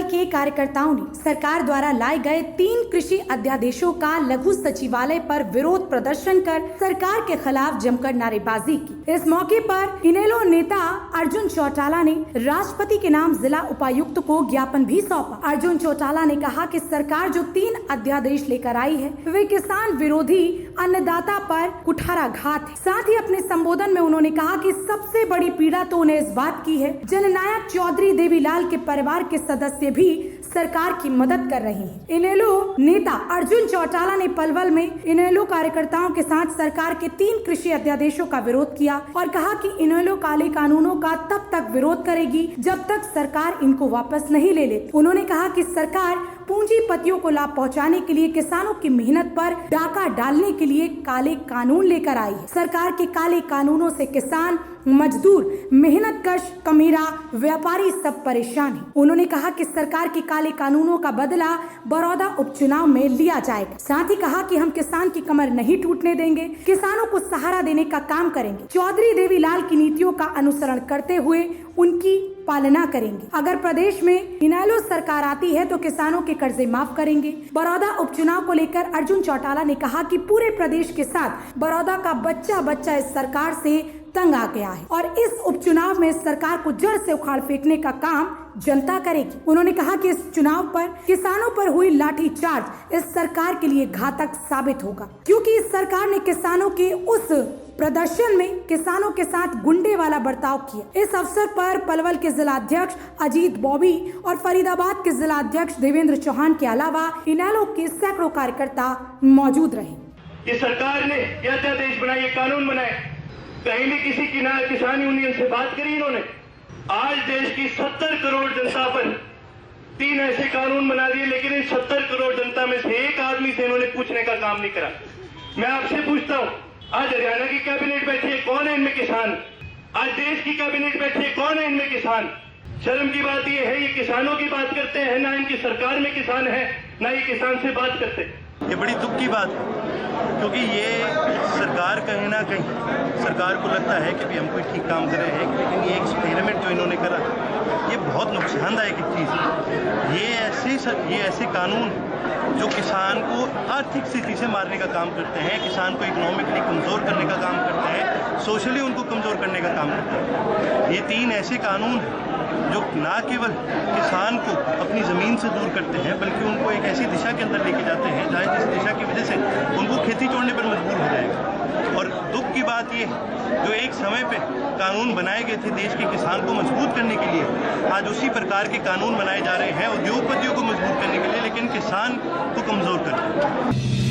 के कार्यकर्ताओं ने सरकार द्वारा लाए गए 3 कृषि अध्यादेशों का लघु सचिवालय पर विरोध प्रदर्शन कर सरकार के खिलाफ जमकर नारेबाजी की। इस मौके पर इनेलो नेता अर्जुन चौटाला ने राष्ट्रपति के नाम जिला उपायुक्त को ज्ञापन भी सौंपा। अर्जुन चौटाला ने कहा कि सरकार जो 3 अध्यादेश लेकर आई है वे किसान विरोधी, अन्नदाता पर कुठाराघात है। साथ ही अपने संबोधन में उन्होंने कहा कि सबसे बड़ी पीड़ा तो उन्हें इस बात की है जननायक चौधरी देवीलाल के परिवार के सदस्य भी सरकार की मदद कर रहे हैं। इनेलो नेता अर्जुन चौटाला ने पलवल में इनेलो कार्यकर्ताओं के साथ सरकार के 3 कृषि अध्यादेशों का विरोध किया और कहा कि इनेलो काले कानूनों का तब तक विरोध करेगी जब तक सरकार इनको वापस नहीं ले लेती। उन्होंने कहा कि सरकार पूंजीपतियों को लाभ पहुंचाने के लिए किसानों की मेहनत पर डाका डालने के लिए काले कानून लेकर आई है। सरकार के काले कानूनों से किसान, मजदूर, मेहनतकश, कमीरा, व्यापारी सब परेशान हैं। उन्होंने कहा कि सरकार के काले कानूनों का बदला बड़ौदा उपचुनाव में लिया जाएगा। साथ ही कहा कि हम किसान की कमर नहीं टूटने देंगे, किसानों को सहारा देने का काम करेंगे। चौधरी देवीलाल की नीतियों का अनुसरण करते हुए उनकी पालना करेंगे। अगर प्रदेश में इनेलो सरकार आती है तो किसानों के कर्जे माफ करेंगे। बड़ौदा उपचुनाव को लेकर अर्जुन चौटाला ने कहा कि पूरे प्रदेश के साथ बड़ौदा का बच्चा इस सरकार से तंग आ गया है और इस उपचुनाव में सरकार को जड़ से उखाड़ फेंकने का काम जनता करेगी। उन्होंने कहा कि इस चुनाव पर किसानों पर हुई लाठीचार्ज इस सरकार के लिए घातक साबित होगा, क्योंकि इस सरकार ने किसानों के उस प्रदर्शन में किसानों के साथ गुंडे वाला बर्ताव किया। इस अवसर पर पलवल के जिला अध्यक्ष अजीत बॉबी और फरीदाबाद के जिला अध्यक्ष देवेंद्र चौहान के अलावा इनेलो के सैकड़ों कार्यकर्ता मौजूद रहे। इस सरकार ने यह अध्यादेश बनाए, कानून बनाए, कहीं भी किसी किसान यूनियन से बात करी इन्होंने। आज देश की 70 करोड़ जनता पर 3 ऐसे कानून बना दिए, लेकिन इन 70 करोड़ जनता में से एक आदमी से इन्होंने पूछने का काम नहीं करा। मैं आपसे पूछता हूँ, आज हरियाणा की कैबिनेट बैठी है, कौन है इनमें किसान? आज देश की कैबिनेट बैठी है, कौन है इनमें किसान? शर्म की बात यह है, ये किसानों की बात करते हैं, ना इनकी सरकार में किसान है, ना ये किसान से बात करते। ये बड़ी दुख की बात है, क्योंकि ये सरकार कहीं ना कहीं सरकार को लगता है कि भी हम कोई ठीक काम कर रहे हैं, लेकिन ये एक्सपेरिमेंट जो इन्होंने करा ये बहुत नुकसानदायक चीज़ है। ये ऐसे कानून जो किसान को आर्थिक स्थिति से मारने का काम करते हैं, किसान को इकोनॉमिकली कमज़ोर करने का काम करते हैं, सोशली उनको कमज़ोर करने का काम करते हैं। ये 3 ऐसे कानून जो ना केवल किसान को अपनी ज़मीन से दूर करते हैं, बल्कि उनको एक ऐसी दिशा के अंदर लेके जाते हैं जहाँ जिस दिशा की वजह से उनको खेती छोड़ने पर मजबूर हो जाएगा। और दुख की बात ये जो एक समय पे कानून बनाए गए थे देश के किसान को मजबूत करने के लिए, आज उसी प्रकार के कानून बनाए जा रहे हैं उद्योगपतियों को मजबूत करने के लिए, लेकिन किसान को कमज़ोर करने के लिए।